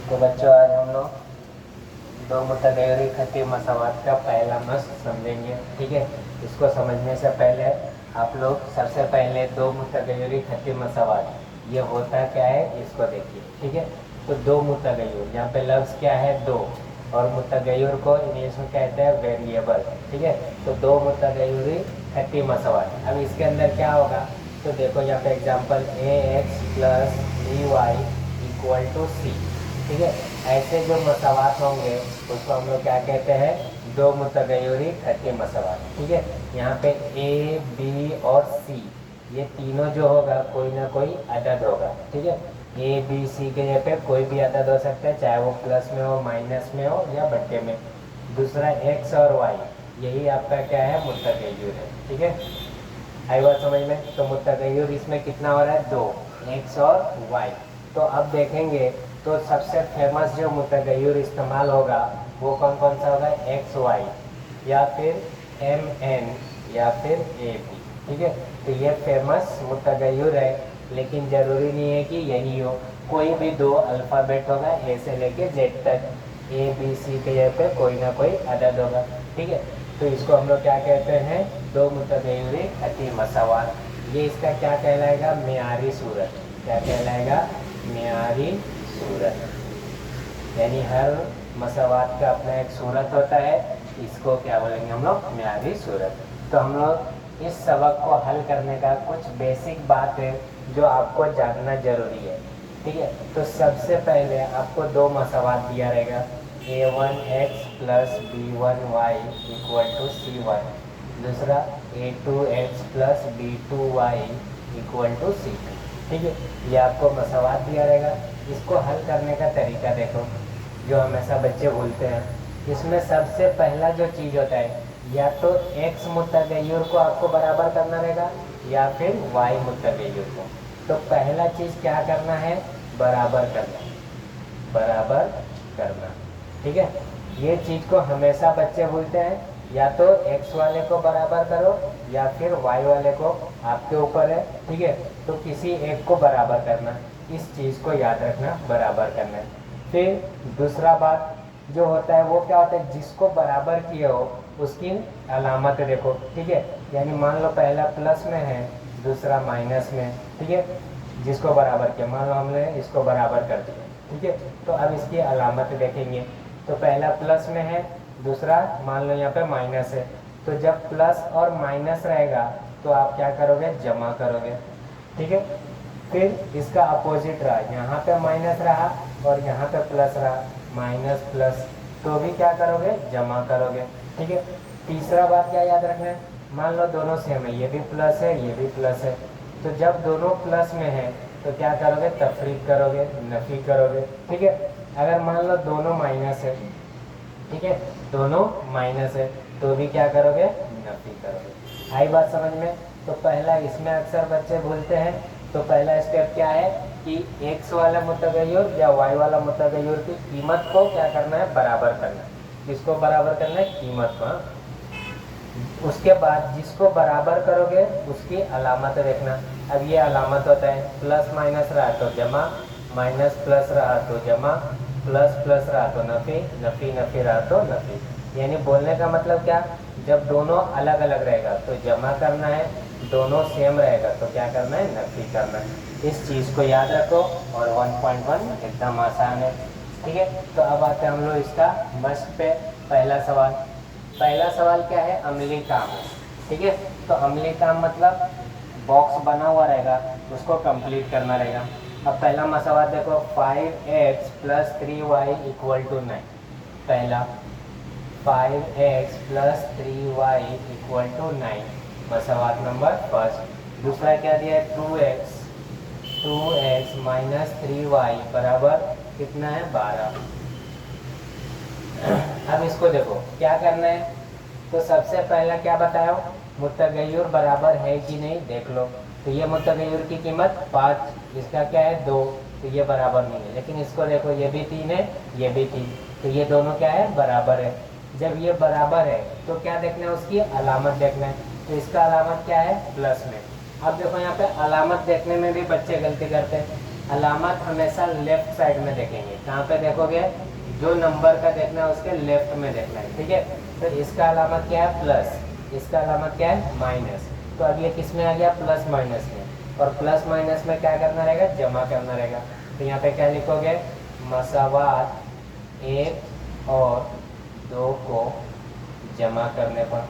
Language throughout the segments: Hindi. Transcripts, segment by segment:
तो बच्चों आज हम लोग दो मुतगैरी खती मसावात का पहला मस्त समझेंगे। ठीक है, इसको समझने से पहले आप लोग सबसे पहले दो मुतगैरी खती मसावात ये होता क्या है इसको देखिए। ठीक है, तो दो मुतगैर, यहाँ पे लफ्ज़ क्या है दो, और मुतगैर को इंग्लिश में कहते हैं वेरिएबल। ठीक है, तो दो मुतगैरी खती मसावात। अब इसके अंदर क्या होगा, तो देखो यहाँ पे example ax plus by equal to C. ठीक है, ऐसे जो मसावात होंगे उसको हम लोग क्या कहते हैं, दो मुतगैरी खती मसावात। ठीक है, यहाँ पे ए बी और सी ये तीनों जो होगा कोई ना कोई अदद होगा। ठीक है, ए बी सी के जगह पे कोई भी अदद हो सकता है, चाहे वो प्लस में हो, माइनस में हो या बट्टे में। दूसरा एक्स और वाई, यही आपका क्या है, मुतगैर है। ठीक है, आई बात समझ में। तो मुतगैर इसमें कितना हो रहा है, दो, एक्स और वाई। तो अब देखेंगे तो सबसे फेमस जो मुतगैर इस्तेमाल होगा वो कौन कौन सा होगा, एक्स वाई या फिर एम एन या फिर ए बी। ठीक है, तो ये फेमस मुतगैर है, लेकिन ज़रूरी नहीं है कि यही हो, कोई भी दो अल्फ़ाबेट होगा ए से लेके जेड तक, ए बी सी के जगह पे कोई ना कोई अदद होगा। ठीक है, तो इसको हम लोग क्या कहते हैं, दो मुतगैरी खती मसावात। ये इसका क्या कहलाएगा, मियारी सूरत। क्या कहलाएगा, मियारी सूरत। यानी हर मसावात का अपना एक सूरत होता है, इसको क्या बोलेंगे हम लोग, मियारी सूरत। तो हम लोग इस सबक को हल करने का कुछ बेसिक बात है जो आपको जानना जरूरी है। ठीक है, तो सबसे पहले आपको दो मसावात दिया रहेगा, a1x plus b1y equal to c1, दूसरा a2x plus b2y equal to c2। ठीक है, ये आपको मसावात दिया रहेगा। इसको हल करने का तरीका देखो, जो हमेशा बच्चे भूलते हैं। इसमें सबसे पहला जो चीज़ होता है, या तो x मुतगैर को आपको बराबर करना रहेगा या फिर y मुतगैर को। तो पहला चीज़ क्या करना है, बराबर करना, बराबर करना। ठीक है, ये चीज़ को हमेशा बच्चे भूलते हैं, या तो x वाले को बराबर करो या फिर y वाले को, आपके ऊपर है। ठीक है, तो किसी एक को बराबर करना, इस चीज़ को याद रखना, बराबर करना है। फिर दूसरा बात जो होता है वो क्या होता है, जिसको बराबर किए हो उसकी अलामत देखो। ठीक है, यानी मान लो पहला प्लस में है, दूसरा माइनस में। ठीक है, जिसको बराबर किया, मान लो हमने इसको बराबर कर दिया। ठीक है, तो अब इसकी अलामत देखेंगे। तो पहला प्लस में है, दूसरा मान लो यहाँ पे माइनस है। तो जब प्लस और माइनस रहेगा तो आप क्या करोगे, जमा करोगे। ठीक है, फिर इसका अपोजिट रहा, यहाँ पे माइनस रहा और यहाँ पे प्लस रहा, माइनस प्लस, तो भी क्या करोगे, जमा करोगे। ठीक है, तीसरा बात क्या याद रखना है, मान लो दोनों सेम है, ये भी प्लस है ये भी प्लस है, तो जब दोनों प्लस में है तो क्या करोगे, तफरीक करोगे, नफी करोगे। ठीक है, अगर मान लो दोनों माइनस है, ठीक है, दोनों माइनस है, तो भी क्या करोगे, नफी करोगे। आई बात समझ में। तो पहला इसमें अक्सर बच्चे भूलते हैं, तो पहला स्टेप क्या है कि x वाला मुतगैर या y वाला मुतगैर की कीमत को क्या करना है, बराबर करना है। किसको बराबर करना है, कीमत को। उसके बाद जिसको बराबर करोगे उसकी अलामत देखना। अब ये अलामत होता है, प्लस माइनस रहा तो जमा, माइनस प्लस रहा तो जमा, प्लस प्लस रहा तो नफी, नफी नफी रहा तो नफी। यानी बोलने का मतलब क्या, जब दोनों अलग अलग रहेगा तो जमा करना है, दोनों सेम रहेगा तो क्या करना है, नफी करना है। इस चीज़ को याद रखो, और 1.1 एकदम आसान है। ठीक है, तो अब आते हैं हम लोग इसका मस्ट पे। पहला सवाल, पहला सवाल क्या है, अमली काम है। ठीक है, तो अमली काम मतलब बॉक्स बना हुआ रहेगा, उसको कंप्लीट करना रहेगा। अब पहला मसवाल देखो, 5x plus 3y equal to 9। पहला 5x plus 3y equal to 9, मसवाल नंबर फर्स्ट। दूसरा क्या दिया है, 2x माइनस 3y बराबर कितना है, 12। अब इसको देखो क्या करना है, तो सबसे पहला क्या बताया, मुतगैर बराबर है कि नहीं देख लो। तो ये मुतगैर की कीमत 5, इसका क्या है 2, तो ये बराबर नहीं है। लेकिन इसको देखो, ये भी 3 है ये भी 3, तो ये दोनों क्या है, बराबर है। जब ये बराबर है तो क्या देखना है, उसकी अलामत देखना है। तो इसका अलामत क्या है, प्लस में। अब देखो यहाँ पे अलामत देखने में भी बच्चे गलती करते हैं। अलामत हमेशा लेफ्ट साइड में देखेंगे। कहाँ पे देखोगे? जो नंबर का देखना है उसके लेफ्ट में देखना है, ठीक है। तो इसका अलामत क्या है? प्लस। इसका अलामत क्या है? माइनस। तो अब ये किस में आ गया? प्लस माइनस में। और प्लस माइनस में क्या करना रहेगा? जमा करना रहेगा। तो यहाँ पे क्या लिखोगे? मसावात 1 और 2 को जमा करने पर,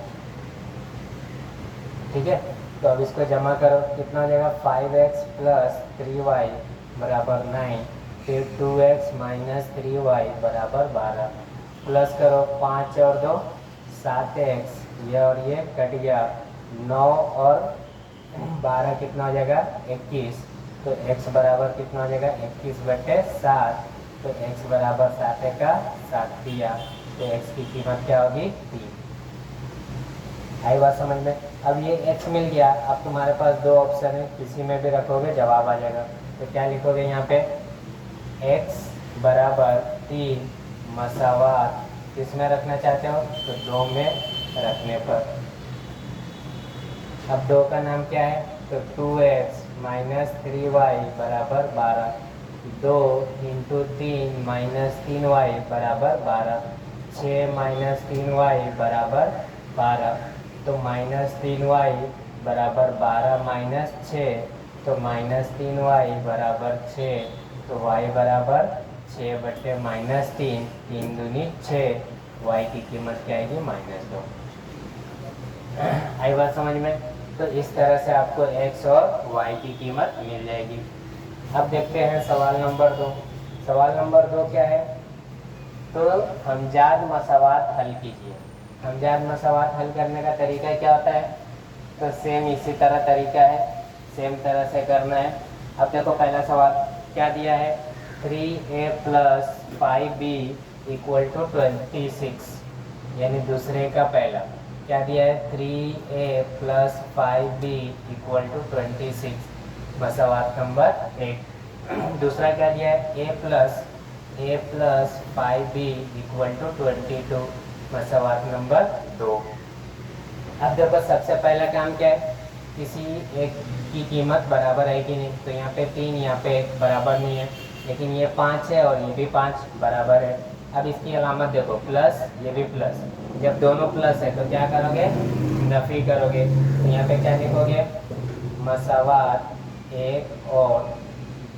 ठीक है। तो अब इसको जमा करो, कितना हो जाएगा? 5x प्लस 3y बराबर 9, फिर 2x माइनस 3y बराबर 12, प्लस करो 5 और 2 7x, ये और ये कट गया, 9 और 12 कितना हो जाएगा? 21। तो x बराबर कितना हो जाएगा? 21/7। तो x बराबर 7 का 7 दिया, तो x की कीमत क्या होगी? 3। आई बात समझ में? अब ये x मिल गया। अब तुम्हारे पास 2 ऑप्शन है, किसी में भी रखोगे जवाब आ जाएगा। तो क्या लिखोगे यहाँ पे? x बराबर 3 मसावात किसमें रखना चाहते हो? तो 2 में रखने पर। अब 2 का नाम क्या है? तो 2x माइनस 3y बराबर 12, 2 इंटू 3 माइनस 3y बराबर 12, 6 माइनस 3y बराबर 12। तो माइनस 3y बराबर 12 माइनस 6, तो माइनस 3y बराबर 6, तो y बराबर 6/-3, 3 दूनी 6, y की कीमत क्या आएगी? -2। आई बात समझ में? तो इस तरह से आपको x और y की कीमत मिल जाएगी। अब देखते हैं सवाल नंबर 2। सवाल नंबर 2 क्या है? तो हमजाद मसावात हल कीजिए। हमजाद मसावात हल करने का तरीका क्या होता है? तो सेम इसी तरह तरीका है, सेम तरह से करना है। अब देखो पहला सवाल क्या दिया है? 3a plus 5b equal to 26, यानी दूसरे का पहला क्या दिया है? 3a plus 5b equal to 26, मसावात नंबर 1। दूसरा क्या दिया है? a plus 5b equal to 22, मसावात नंबर 2। अब देखो सबसे पहला काम क्या है? किसी एक की कीमत बराबर है कि नहीं? तो यहाँ पे 3, यहाँ पे 1 बराबर नहीं है, लेकिन ये 5 है और ये भी 5 बराबर है। अब इसकी अलामत देखो, प्लस, ये भी प्लस। जब दोनों प्लस है तो क्या करोगे? नफी करोगे। तो यहाँ पे क्या लिखोगे? मसावात 1 और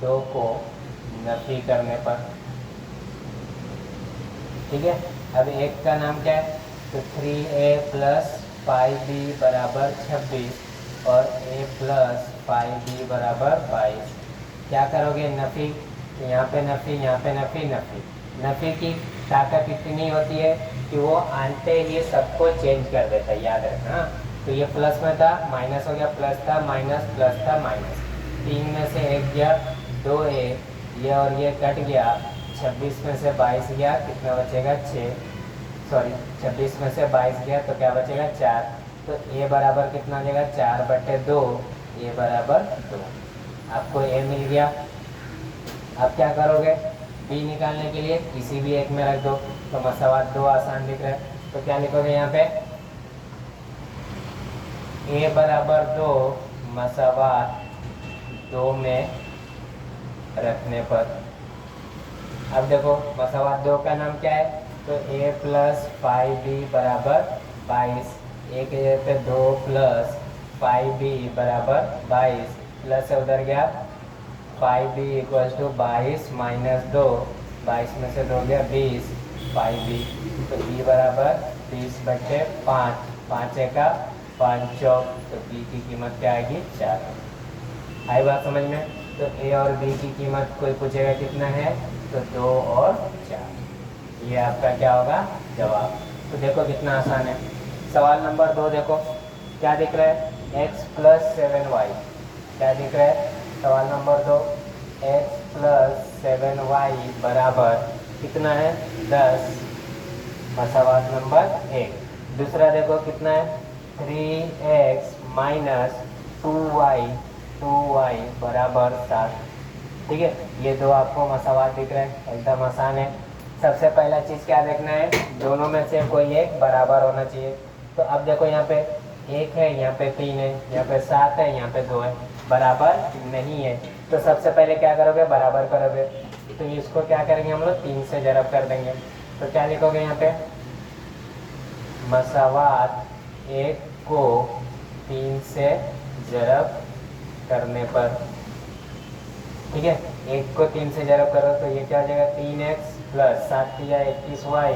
2 को नफी करने पर, ठीक है। अब 1 का नाम क्या है? तो 3a प्लस 5b बराबर 26 और a प्लस 5b बराबर 22। क्या करोगे? नफी। यहाँ पे नफी, यहाँ पे नफी, नफी। नफी की ताकत इतनी होती है कि वो आते ही सबको चेंज कर देता है, याद रखना। तो ये प्लस में था, माइनस हो गया, प्लस था, माइनस, प्लस था, माइनस। 3 में से 1 गया, 2a, ये और ये कट गया, 26 में से 22 गया, कितना बचेगा? 6। सॉरी, 26 में से 22 गया तो क्या बचेगा? 4। तो a बराबर कितना हो जाएगा? 4/2, a बराबर 2। आपको a मिल गया। अब क्या करोगे? b निकालने के लिए किसी भी एक में रख दो, तो मसावात 2 आसान दिख रहा है। तो क्या लिखोगे यहाँ पे? a बराबर 2 मसावात 2 में रखने पर। अब देखो मसावात 2 का नाम क्या है? तो a प्लस 5b बराबर 22, एक जगह पे 2 प्लस 5b बराबर 22, प्लस से उधर गया, 5b इक्वल्स टू 22 माइनस 2, 22 में से 2 गया 20, 5b। तो b बराबर 20/5, 5 का 5 चौक, तो b की कीमत क्या आएगी? 4। आई बात समझ में? तो a और b की कीमत कोई पूछेगा कितना है? तो 2 और 4। ये आपका क्या होगा? जवाब। तो देखो कितना आसान है। सवाल नंबर 2 देखो क्या दिख रहा है? x plus 7y। क्या दिख रहा है? सवाल नंबर 2, x प्लस 7y बराबर कितना है? 10, मसावात नंबर 1। दूसरा देखो कितना है? 3x माइनस 2y बराबर 7, ठीक है। ये 2 आपको मसावात दिख रहे हैं, एकदम आसान है। सबसे पहला चीज़ क्या देखना है? दोनों में से कोई एक बराबर होना चाहिए। तो अब देखो यहाँ पे 1 है, यहाँ पे 3 है, यहाँ पे 7 है, यहाँ पे 2 है, बराबर नहीं है। तो सबसे पहले क्या करोगे, बराबर करोगे, तो इसको क्या करेंगे हम लोग 3 से जरब कर देंगे। तो क्या लिखोगे यहाँ पे, मसावात 1 को 3 से जरब करने पर, ठीक है। 1 को 3 से जरब करो तो ये क्या हो जाएगा, 3x प्लस 7 या 21y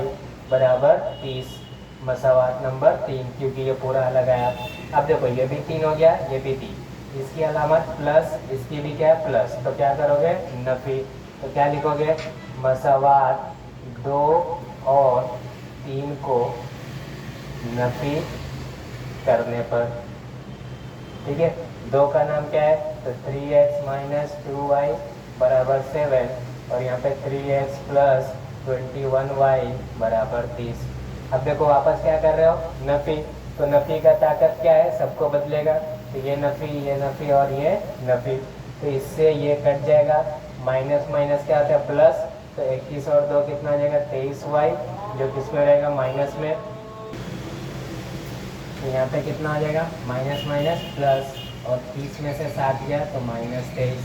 बराबर 30, मसावात नंबर 3, क्योंकि ये पूरा अलग आया। अब देखो ये भी 3 हो गया, ये भी 3, इसकी अलामत प्लस, इसकी भी क्या है प्लस, तो क्या करोगे नफी, तो क्या लिखोगे, मसावात 2 और 3 को नफी करने पर, ठीक है। 2 का नाम क्या है, तो 3x माइनस 2y बराबर 7, और यहाँ पे 3x प्लस 21y बराबर 30। अब देखो वापस क्या कर रहे हो, नफी, तो नफी का ताकत क्या है, सबको बदलेगा, तो ये नफी और ये नफी, तो इससे ये कट जाएगा, माइनस माइनस क्या होता है प्लस, तो 21 और 2 कितना आ जाएगा 23y, जो किसमें रहेगा माइनस में, तो यहाँ पे कितना आ जाएगा माइनस माइनस प्लस, और 30 में से 7 गया तो माइनस 23,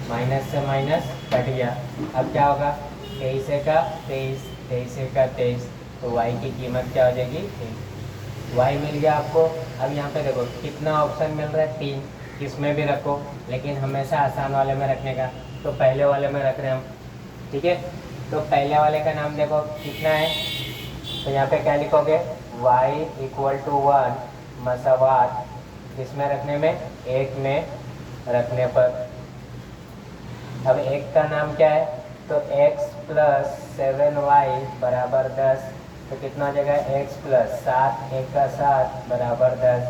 माइनस से माइनस कट गया। अब क्या होगा, 23 का 23, 23 का 23, तो y की कीमत क्या हो जाएगी 3, y मिल गया आपको। अब यहाँ पे देखो कितना ऑप्शन मिल रहा है 3, किसमें भी रखो, लेकिन हमेशा आसान वाले में रखने का, तो पहले वाले में रख रहे हैं हम, ठीक है। तो पहले वाले का नाम देखो कितना है, तो यहाँ पे क्या लिखोगे, y इक्वल टू 1 मसावात, किसमें रखने में, 1 में रखने पर। अब 1 का नाम क्या है, तो x प्लस 7y बराबर 10, तो कितना हो जाएगा x प्लस 7, 1 का 7 बराबर 10,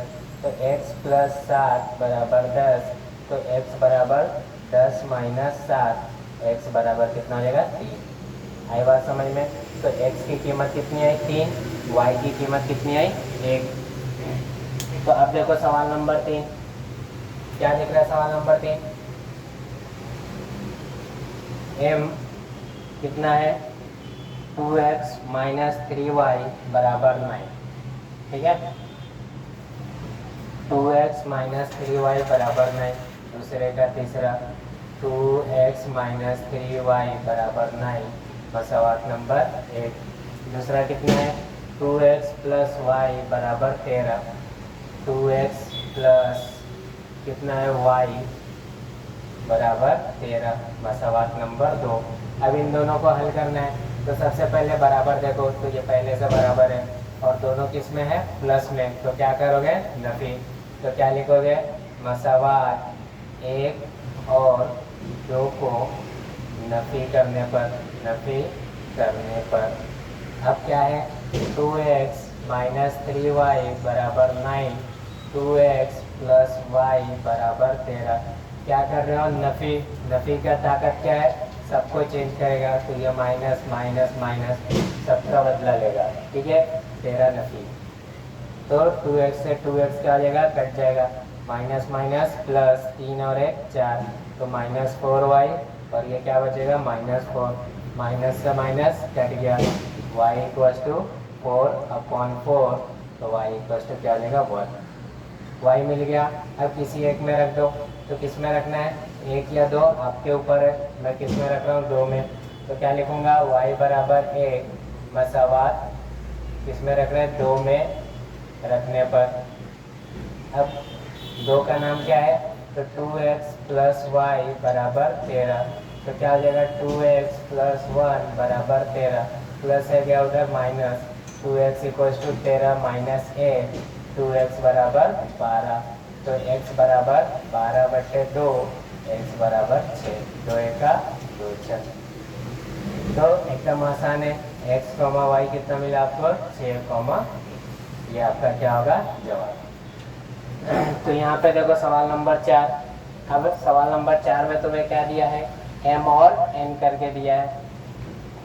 तो x प्लस 7 बराबर 10, तो x बराबर 10 माइनस 7, x बराबर कितना हो जाएगा 3। आई बात समझ में, तो x की कीमत कितनी आई 3, y की कीमत कितनी आई 1। तो अब देखो सवाल नंबर 3, क्या लिख रहा है सवाल नंबर 3, m कितना है 2x माइनस 3y बराबर 9, ठीक है, 2x माइनस 3y बराबर 9, दूसरे का तीसरा 2x माइनस 3y बराबर 9, मसावात नंबर 1। दूसरा कितना है 2x प्लस y बराबर 13, 2x प्लस कितना है y बराबर 13, मसावात नंबर 2। अब इन दोनों को हल करना है, तो सबसे पहले बराबर देखो, तो ये पहले से बराबर है और दोनों किस में है प्लस में, तो क्या करोगे नफी, तो क्या लिखोगे, मसावात 1 और 2 को नफी करने पर, नफी करने पर। अब क्या है 2x माइनस 3y बराबर 9, 2x प्लस y बराबर 13। क्या कर रहे हो नफी, नफी का ताकत क्या है, सबको चेंज करेगा, तो ये माइनस माइनस माइनस सबका बदला लेगा, ठीक है, 13 नफी, तो 2x से 2x क्या आ जाएगा कट जाएगा, माइनस माइनस प्लस 3 और 1 4, तो माइनस 4y, और ये क्या बचेगा -4, माइनस से माइनस कट गया, y इक्वल्स टू 4/4, तो y इक्वल्स टू क्या आ जाएगा 1, y मिल गया। अब किसी एक में रख दो, तो किस में रखना है, 1 या 2 आपके ऊपर है, मैं किस में रख रहा हूँ 2 में, तो क्या लिखूंगा y बराबर 1 मसावात, किस में रख रहे हैं 2 में रखने पर। अब 2 का नाम क्या है, तो 2x प्लस y बराबर 13, तो क्या हो जाएगा 2x प्लस 1 बराबर 13, प्लस है क्या उधर minus, 2x equals to 13 minus 1, 2x बराबर 12, तो x बराबर 12/2, x बराबर 6, 2 का 2 6, तो एकदम आसान है, x, y कितना मिला आपको 6, ये आपका क्या होगा जवाब। तो यहाँ पे देखो सवाल नंबर 4, अब सवाल नंबर 4 में तुम्हें क्या दिया है, m और n करके दिया है,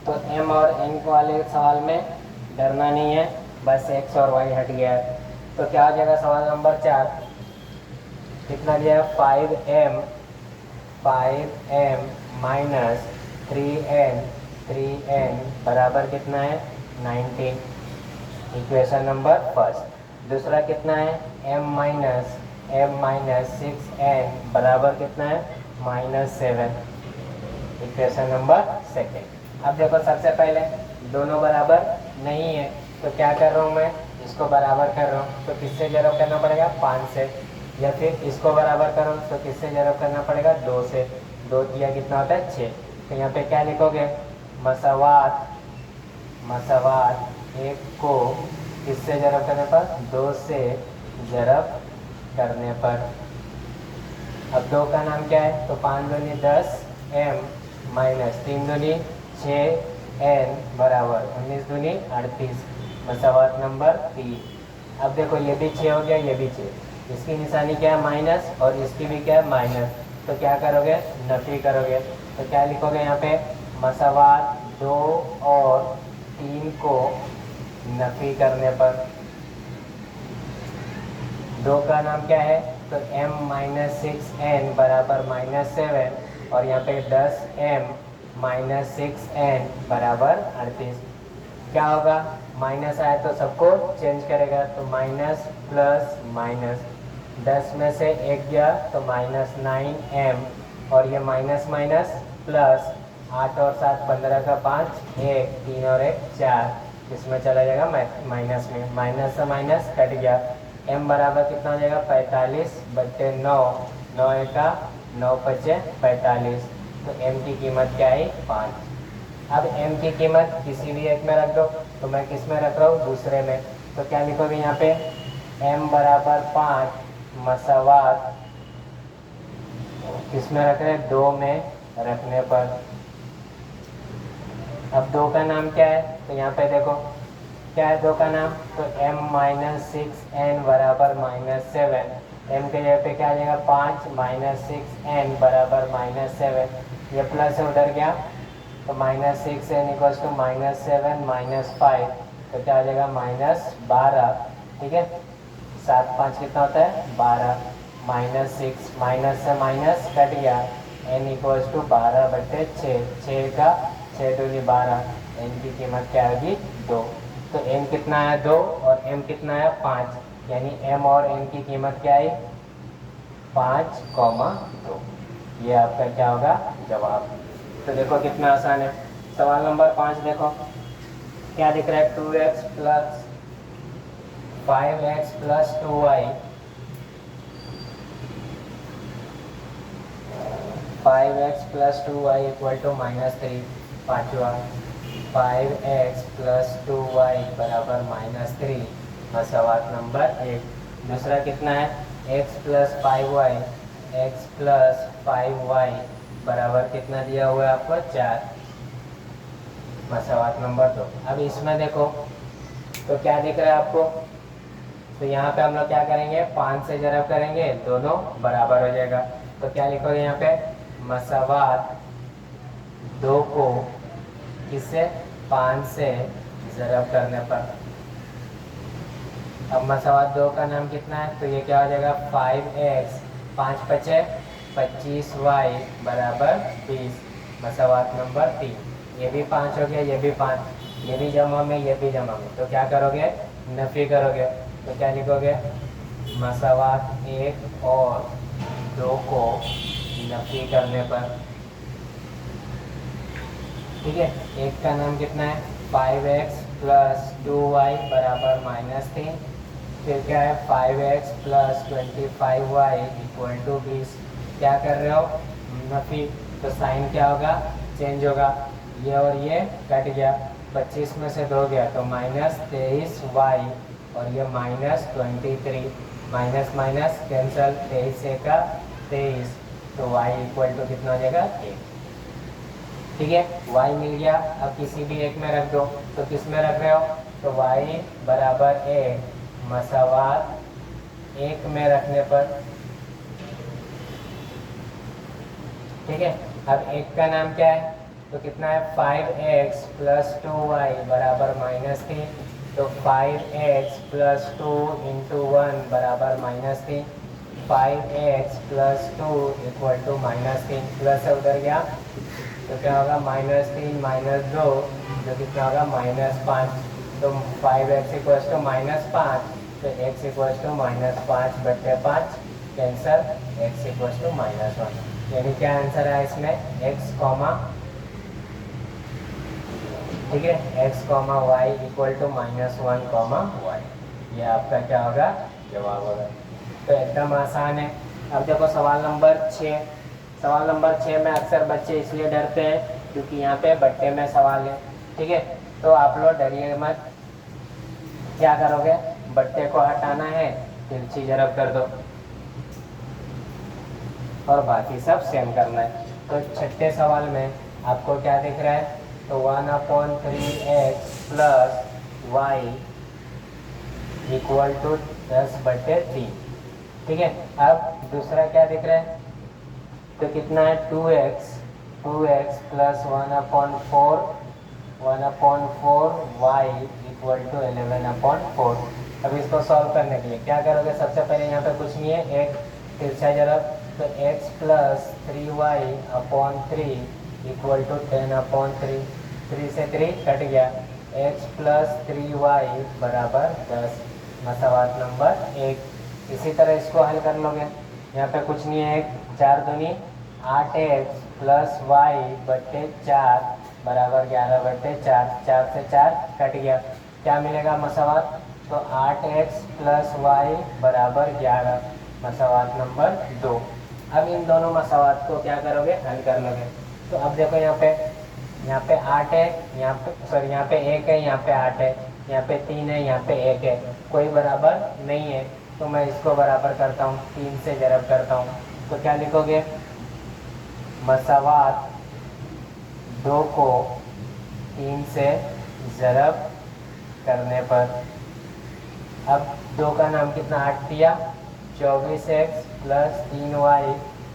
तो m और n वाले सवाल में डरना नहीं है, बस x और y हट गया है, तो क्या हो जाएगा सवाल नंबर 4, कितना दिया है 5m माइनस 3n बराबर कितना है 19, इक्वेशन नंबर फर्स्ट। दूसरा कितना है m माइनस 6n बराबर कितना है -7। Equation number second. अब देखो सबसे पहले दोनों बराबर नहीं है तो क्या कर रहा हूँ मैं, इसको बराबर कर रहा हूँ तो किससे जरब करना पड़ेगा, 5 से। या फिर इसको बराबर करो तो किससे जरब करना पड़ेगा, 2 से। 2 दिया कितना होता है, 6। तो यहाँ पे क्या लिखोगे, मसावात, मसावात एक को किससे जरब करने पर, 2 से जरब करने पर। अब 2 का नाम क्या है, तो 5 दूनी 10 m माइनस 3 दूनी 6 n बराबर 19 दूनी 38, मसावात नंबर 3। अब देखो ये भी 6 हो गया, ये भी 6, इसकी निशानी क्या है, माइनस, और इसकी भी क्या है, माइनस। तो क्या करोगे, नफी करोगे। तो क्या लिखोगे यहाँ पे, मसावात 2 और 3 को नफी करने पर। 2 का नाम क्या है, तो m माइनस 6n बराबर -7, और यहाँ पे 10m माइनस 6n बराबर 38। क्या होगा, माइनस आए तो सबको चेंज करेगा, तो माइनस प्लस माइनस, 10 में से 1 गया तो -9m, और ये माइनस माइनस प्लस, 8 और 7 15 का 5, 1 3 और 1 4, इसमें चला जाएगा माइनस में, माइनस से माइनस कट गया। m बराबर कितना हो जाएगा, 45/9, 9 का 9 बचे 45, तो m की कीमत क्या है, 5। अब m की कीमत किसी भी एक में रख दो, तो मैं किस में रख रहा हूँ, दूसरे में। तो क्या लिखोगे यहाँ पे, m बराबर 5 मसावात किस में रख रहे हैं, 2 में रखने पर। अब 2 का नाम क्या है, तो यहाँ पे देखो क्या है 2 का नाम, तो m माइनस 6n बराबर -7। m के जगह पे क्या आ जाएगा, 5 माइनस 6n बराबर -7, ये प्लस से उधर गया तो -6n इक्वल्स टू -7 -5, तो क्या आ जाएगा, -12। ठीक है, 7 5 कितना होता है, 12, -6, माइनस से माइनस कट गया, n इक्वल्स टू 12/6, 6 का 6 दूनी 12, n की कीमत क्या होगी, 2। तो m कितना है, 2, और m कितना है, 5, यानी m और n की कीमत क्या है, 5,2। ये आपका क्या होगा, जवाब। तो देखो कितना आसान है। सवाल नंबर 5 देखो, क्या दिख रहा है, 2x plus 5x plus 2y, 5x plus 2y equal to -3। पांचवा, 5x प्लस 2y बराबर -3, मसावात नंबर 1। दूसरा कितना है, x plus 5y, x plus 5y बराबर कितना दिया हुआ है आपको, 4, मसावात नंबर 2। अब इसमें देखो तो क्या दिख रहा है आपको, तो यहाँ पे हम लोग क्या करेंगे, 5 से जरब करेंगे, दोनों बराबर हो जाएगा। तो क्या लिखोगे यहाँ पे, मसावात 2 को किससे, 5 से जरब करने पर। अब मसावात 2 का नाम कितना है, तो ये क्या हो जाएगा, 5x, 5 बचे 25y बराबर 20, मसावात नंबर 3। ये भी 5 हो गया, ये भी 5, ये भी जमा में, ये भी जमा में, तो क्या करोगे, नफी करोगे। तो क्या लिखोगे, मसावात 1 और 2 को नफी करने पर। ठीक है, एक का नाम कितना है, 5x प्लस 2y बराबर -3, फिर क्या है, 5x plus 25y equal to 20। क्या कर रहे हो, नफी, तो साइन क्या होगा, चेंज होगा, ये और ये कट गया, 25 में से 2 गया तो -23y, और ये -23, माइनस माइनस कैंसल, 23 से का 23, तो y इक्वल टू कितना हो जाएगा, 1। ठीक है, y मिल गया। अब किसी भी एक में रख दो, तो किस में रख रहे हो, तो y बराबर 1, मसावात 1 में रखने पर। ठीक है, अब 1 का नाम क्या है, तो कितना है, 5x प्लस 2y बराबर -3, तो 5x प्लस 2 इंटू 1 बराबर -3, 5x plus 2 equal to -3, plus से उधर गया तो क्या होगा, -3 -2, जो कितना होगा, -5, तो 5x इक्वल्स टू -5, तो x equals to -5/5, cancel, x equals to -1। यानी क्या आंसर है इसमें x कॉमा, ठीक है, x comma y equal to -1 comma y, ये आपका क्या होगा, जवाब होगा। तो एकदम आसान है। अब देखो सवाल नंबर 6। सवाल नंबर 6 में अक्सर बच्चे इसलिए डरते हैं क्योंकि यहाँ पे बट्टे में सवाल है, ठीक है। तो आप लोग डरिए मत, क्या करोगे, बट्टे को हटाना है, तिरछी जरब कर दो और बाकी सब सेम करना है। तो छठे सवाल में आपको क्या दिख रहा है, तो 1/3x plus Y equal to 10/3, ठीक है। अब दूसरा क्या दिख रहा है, तो कितना है 2x plus 1/4 y equal to 11/4। अब इसको सॉल्व करने के लिए क्या करोगे, सबसे पहले यहाँ पे कुछ नहीं है, एक तिरछा जरब, तो x plus 3y/3 equal to 10/3, 3 से 3 कट गया, x प्लस 3y बराबर 10, मसवात नंबर 1। इसी तरह इसको हल कर लोगे, यहाँ पे कुछ नहीं है, 4 दूनी 8x प्लस वाई बट्टे 4 बराबर 11/4, 4 से 4 कट गया, क्या मिलेगा मसवात, तो 8x प्लस वाई बराबर 11, मसवात नंबर 2। अब इन दोनों मसवात को क्या करोगे, हल कर लोगे। तो अब देखो यहाँ पे 8 है, यहाँ पे सॉरी यहाँ पे 1 है, यहाँ पे 8 है, यहाँ पे 3 है, यहाँ पे 1 है, कोई बराबर नहीं है, तो मैं इसको बराबर करता हूँ, 3 से जरब करता हूँ, तो क्या लिखोगे, मसवात 2 को 3 से जरब करने पर, अब 2 का नाम कितना, 8 दिया 24x प्लस 3y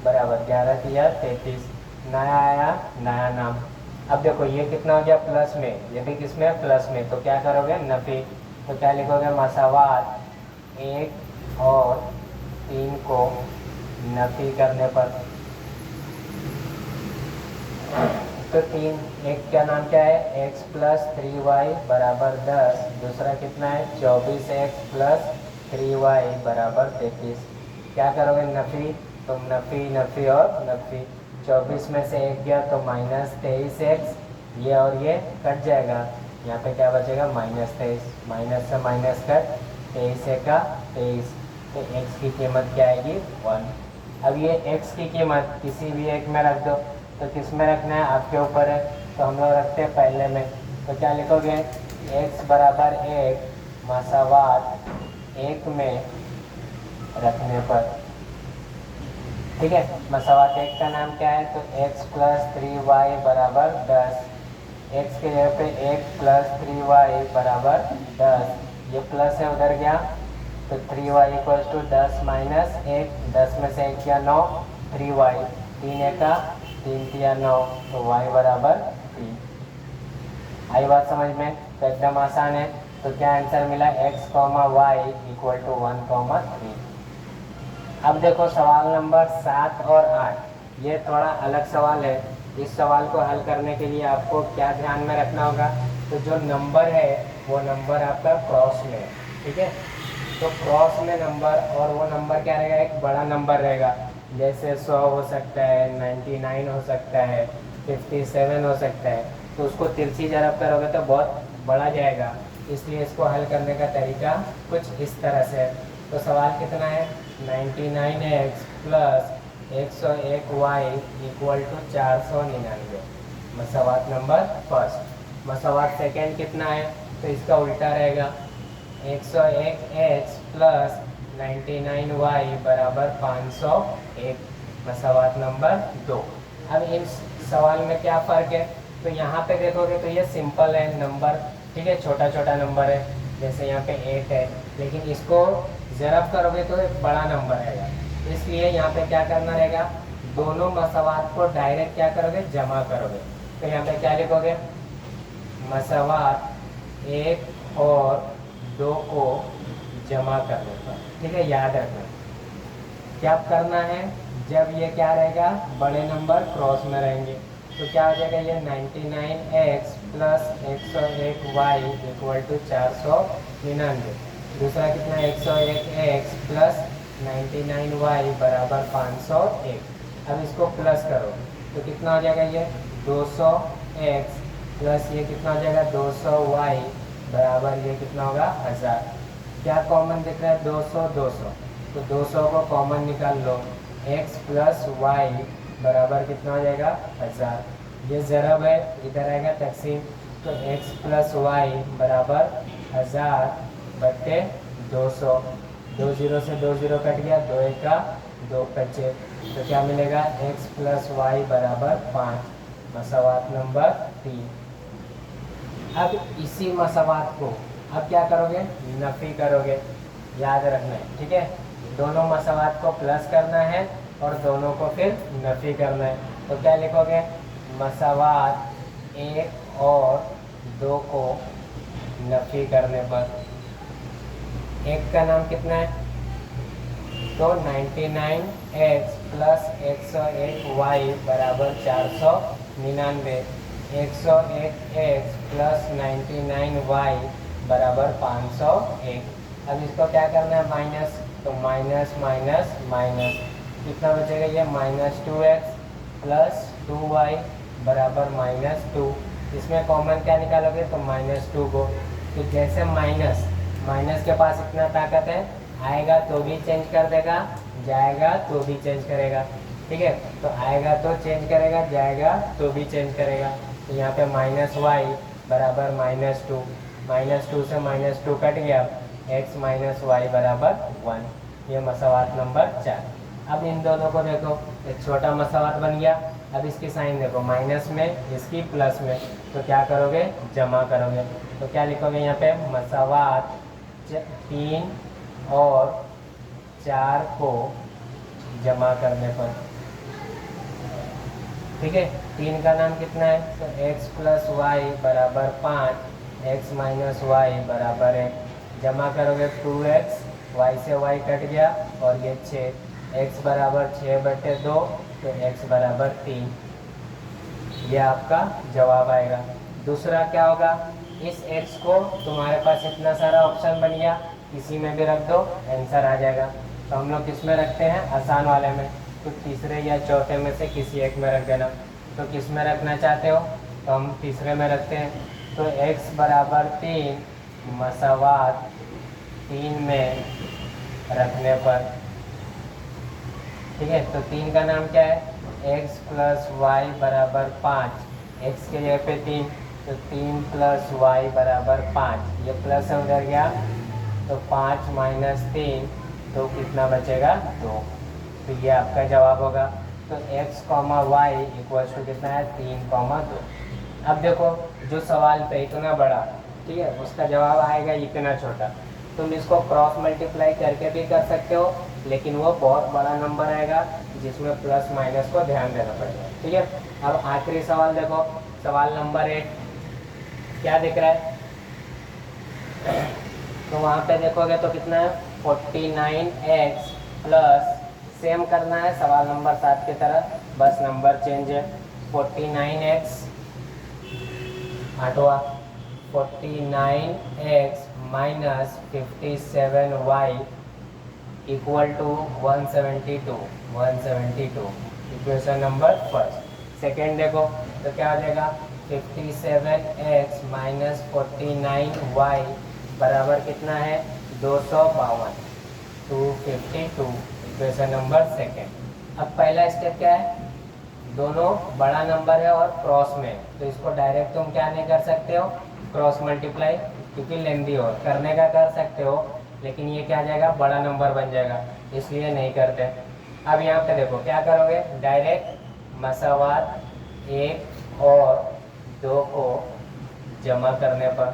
बराबर 11 दिया 33, नया आया नया नाम। अब देखो ये कितना हो गया, प्लस में, ये भी किस में, प्लस में, तो क्या करोगे, नफी, तो क्या लिखोगे, मसवात 1 और 3 को नफी करने पर, तो 3, एक का नाम क्या है, x प्लस 3y बराबर 10, दूसरा कितना है 24x प्लस 3y बराबर 33, क्या करोगे, नफी, तो नफी और नफी, 24 में से 1 गया तो -23x, ये और ये कट जाएगा, यहाँ पे क्या बचेगा, -23, माइनस से माइनस कट, 23 का 23, तो x की कीमत क्या आएगी, 1। अब ये x की कीमत किसी भी एक में रख दो, तो किस में रखना है, आपके ऊपर है, तो हम लोग रखते हैं पहले में, तो क्या लिखोगे, x बराबर 1 मसवात 1 में रखने पर, ठीक है। मसवात 1 का नाम क्या है, तो x प्लस 3y बराबर 10, x के जगह पे 1 प्लस 3y बराबर 10, ये प्लस है उधर गया, तो 3y इक्वल टू 10 माइनस 1, 10 में से 1 किया 9, 3y, 3 का 3 किया 9, तो y बराबर 3। आई बात समझ में, तो एकदम आसान है, तो क्या आंसर मिला, x comma y equal to 1,3। अब देखो सवाल नंबर 7 और 8, ये थोड़ा अलग सवाल है। इस सवाल को हल करने के लिए आपको क्या ध्यान में रखना होगा, तो जो नंबर है वो नंबर आपका क्रॉस में है, ठीक है। तो क्रॉस में नंबर, और वो नंबर क्या रहेगा, एक बड़ा नंबर रहेगा, जैसे 100 हो सकता है, 99 हो सकता है, 57 हो सकता है, तो उसको तिरछी जरब करोगे तो बहुत बड़ा जाएगा, इसलिए इसको हल करने का तरीका कुछ इस तरह से है। तो सवाल कितना है, 99x plus 101y equal to 499, मसवात नंबर फर्स्ट। मसवात सेकेंड कितना है, तो इसका उल्टा रहेगा, 101x प्लस 99y बराबर 501, मसवात नंबर 2। अब इन सवाल में क्या फ़र्क है, तो यहाँ पे देखोगे तो ये सिंपल है नंबर, ठीक है, छोटा छोटा नंबर है, जैसे यहाँ पे 8 है, लेकिन इसको ज़रब करोगे तो एक बड़ा नंबर आएगा, इसलिए यहाँ पे क्या करना रहेगा, दोनों मसवात को डायरेक्ट क्या करोगे, जमा करोगे। तो यहाँ पे क्या लिखोगे, मसवात 1 और 2 को जमा करने पर, ठीक है, याद रखना क्या करना है, जब ये क्या रहेगा, बड़े नंबर क्रॉस में रहेंगे, तो क्या हो जाएगा, ये 99x plus 101y equal to 499, दूसरा कितना 101x प्लस 99y बराबर 501। अब इसको प्लस करो तो कितना हो जाएगा, ये 200x प्लस ये कितना हो जाएगा 200y बराबर ये कितना होगा 1000। क्या कॉमन दिख रहा है, 200 200, तो 200 को कॉमन निकाल लो, x प्लस वाई बराबर कितना हो जाएगा 1000। ये ज़रब है, इधर आएगा तकसीम, तो x प्लस वाई बराबर 1000 बटे 200। 2 0 से 2 0 कट गया, 2 1 का 2 बचे, तो क्या मिलेगा x प्लस वाई बराबर 5, मसावात नंबर 3। अब इसी मसावात को अब क्या करोगे, नफ़ी करोगे, याद रखना है, ठीक है। दोनों मसावात को प्लस करना है और दोनों को फिर नफ़ी करना है। तो क्या लिखोगे, मसावात 1 और 2 को नफ़ी करने पर, एक का नाम कितना है, तो 99x प्लस 101y बराबर 499, 101x प्लस 99y बराबर 501। अब इसको क्या करना है, माइनस, तो माइनस माइनस माइनस कितना बचेगा, ये -2x प्लस 2y बराबर -2। इसमें कॉमन क्या निकालोगे, तो -2 को, तो जैसे माइनस के पास इतना ताकत है, आएगा तो भी चेंज कर देगा, जाएगा तो भी चेंज करेगा, ठीक है। तो आएगा तो चेंज करेगा, जाएगा तो भी चेंज करेगा। तो यहाँ पे -y बराबर -2, -2 से -2 कट गया, x माइनस वाई बराबर 1। ये मसावात नंबर 4। अब इन दोनों को देखो, एक छोटा मसावात बन गया। अब इसकी साइन देखो, माइनस में, इसकी प्लस में, तो क्या करोगे, जमा करोगे। तो क्या लिखोगे यहाँ पे, मसावात 3 और 4 को जमा करने पर, ठीक है। 3 का नाम कितना है, तो x प्लस वाई बराबर 5, x माइनस वाई बराबर 1। जमा करोगे 2x, y से y कट गया और ये 6, x बराबर 6 बटे 2, तो x बराबर 3। ये आपका जवाब आएगा। दूसरा क्या होगा, इस x को तुम्हारे पास इतना सारा ऑप्शन बन गया, किसी में भी रख दो, आंसर आ जाएगा। तो हम लोग किस में रखते हैं, आसान वाले में, तो तीसरे या चौथे में से किसी एक में रख देना। तो किस में रखना चाहते हो, तो हम तीसरे में रखते हैं। तो x बराबर 3 मसावात 3 में रखने पर, ठीक है। तो 3 का नाम क्या है, x प्लस वाई बराबर 5, x के जगह पे 3, तो 3 प्लस वाई बराबर 5, ये प्लस है उधर गया, तो 5 माइनस 3, तो कितना बचेगा 2। तो ये आपका जवाब होगा। तो x, y इक्वल टू कितना है, 3, 2। अब देखो, जो सवाल पे इतना बड़ा, ठीक है, उसका जवाब आएगा इतना छोटा। तुम इसको क्रॉस मल्टीप्लाई करके भी कर सकते हो, लेकिन वो बहुत बड़ा नंबर आएगा जिसमें प्लस माइनस को ध्यान देना पड़ेगा, ठीक है। अब आखिरी सवाल देखो, सवाल नंबर 8 क्या दिख रहा है, तो वहाँ पे देखोगे तो कितना है, 49x प्लस, सेम करना है सवाल नंबर 7 की तरह, बस नंबर चेंज है। 49x 8वां, 49x minus 57y equal to 172 equation number first. Second देखो तो क्या हो जाएगा, 57x माइनस 49y बराबर कितना है, 252, 252 इक्वेशन नंबर सेकेंड। अब पहला स्टेप क्या है, दोनों बड़ा नंबर है और क्रॉस में, तो इसको डायरेक्ट तुम क्या नहीं कर सकते हो, क्रॉस मल्टीप्लाई, क्योंकि लेंदी हो, करने का कर सकते हो, लेकिन ये क्या जाएगा, बड़ा नंबर बन जाएगा, इसलिए नहीं करते। अब यहाँ पे देखो क्या करोगे, डायरेक्ट मसावात 1 और 2 को जमा करने पर,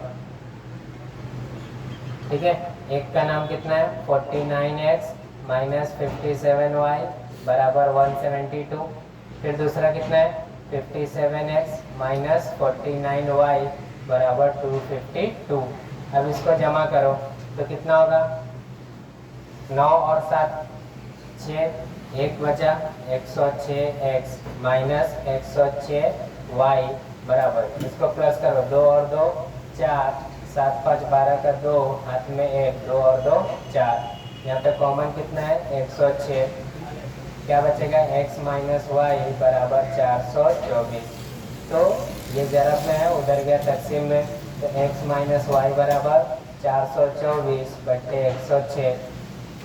ठीक है। एक का नाम कितना है, 49x माइनस 57y बराबर 172, फिर दूसरा कितना है, 57x माइनस 49y बराबर 252। अब इसको जमा करो तो कितना होगा, 9 और 7 6, 1 बचा, 106x माइनस 106y बराबर, इसको प्लस करो, 2 और 2 4, 7 5 12 का 2, हाथ में 1, 2 और 2 4, यहाँ पे कॉमन कितना है, 106, क्या बचेगा, x माइनस वाई बराबर 424। तो ये ज़रब में है, उधर गया तकसीम में, तो x माइनस वाई बराबर 424 बट्टे 106।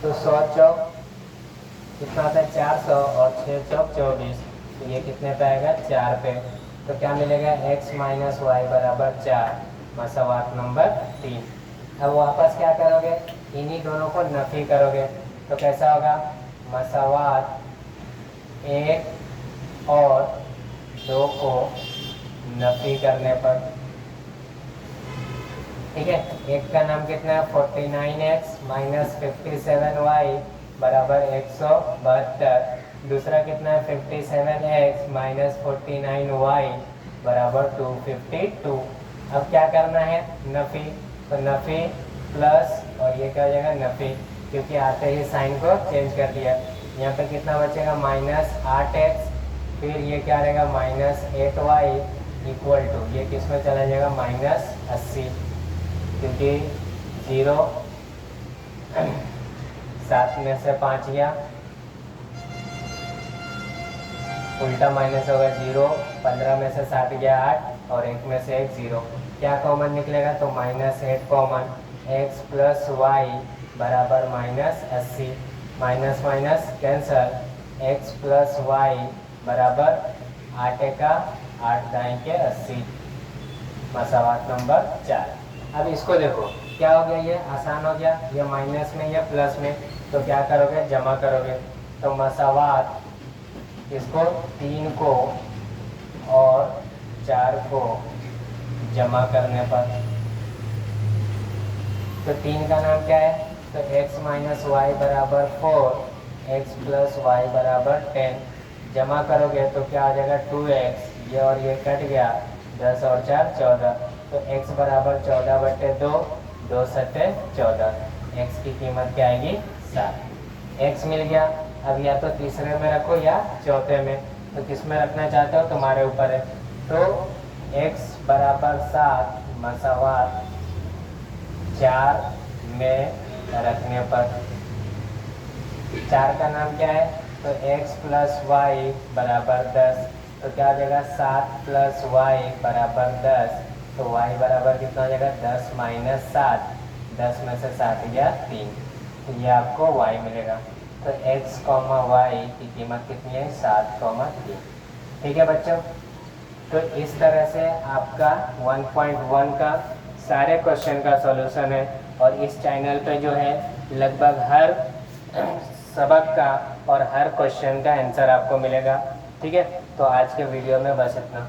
तो 100 चौक कितना होता है 400 और 6 चौक 24, तो ये कितने पे आएगा 4 पे। तो क्या मिलेगा, x माइनस वाई बराबर 4, मसवात नंबर 3। अब वापस क्या करोगे, इन्हीं दोनों को नफी करोगे, तो कैसा होगा, मसवात 1 और 2 को नफी करने पर, ठीक है, एक का नाम कितना है 49x माइनस 57y बराबर 172, दूसरा कितना है 57x माइनस 49y बराबर 252। अब क्या करना है, नफी, तो नफी प्लस और ये क्या हो जाएगा नफी, क्योंकि आते ही साइन को चेंज कर दिया। यहाँ पे कितना बचेगा माइनस 8x, फिर ये क्या रहेगा माइनस 8y इक्वल टू, ये किस में चला जाएगा माइनस 80, क्योंकि 0 7 में से 5 गया, उल्टा माइनस होगा 0, 15 में से 60 गया 8 और 1 में से 1 0, क्या कॉमन निकलेगा, तो minus 8 common, x plus Y बराबर minus 80, minus minus cancel, x plus Y बराबर 8 का 8 दाएं के 80, मसावात नंबर 4। अब इसको देखो क्या हो गया, ये आसान हो गया, ये माइनस में ये प्लस में, तो क्या करोगे जमा करोगे, तो मसावात इसको 3 को और 4 को जमा करने पर, तो 3 का नाम क्या है, तो x माइनस वाई बराबर 4, x प्लस वाई बराबर 10, जमा करोगे तो क्या हो जाएगा 2x, ये और ये कट गया, 10 और 4 14, तो x बराबर 14 बट्टे 2, 2 सत्ते 14, x की कीमत क्या आएगी 7, x मिल गया। अब या तो तीसरे में रखो या चौथे में, तो किस में रखना चाहते हो तुम्हारे ऊपर है, तो x बराबर 7 मसावात 4 में रखने पर, 4 का नाम क्या है, तो x प्लस वाई बराबर 10, तो क्या हो जाएगा 7 प्लस वाई बराबर 10, तो y बराबर कितना हो जाएगा 10 माइनस 7, 10 में से 7 गया 3, तो ये आपको y मिलेगा। तो x कॉमा वाई की कीमत कितनी है 7,3। ठीक है बच्चों, तो इस तरह से आपका 1.1 का सारे क्वेश्चन का सॉल्यूशन है, और इस चैनल पे जो है लगभग हर सबक का और हर क्वेश्चन का आंसर आपको मिलेगा। ठीक है, तो आज के वीडियो में बस इतना।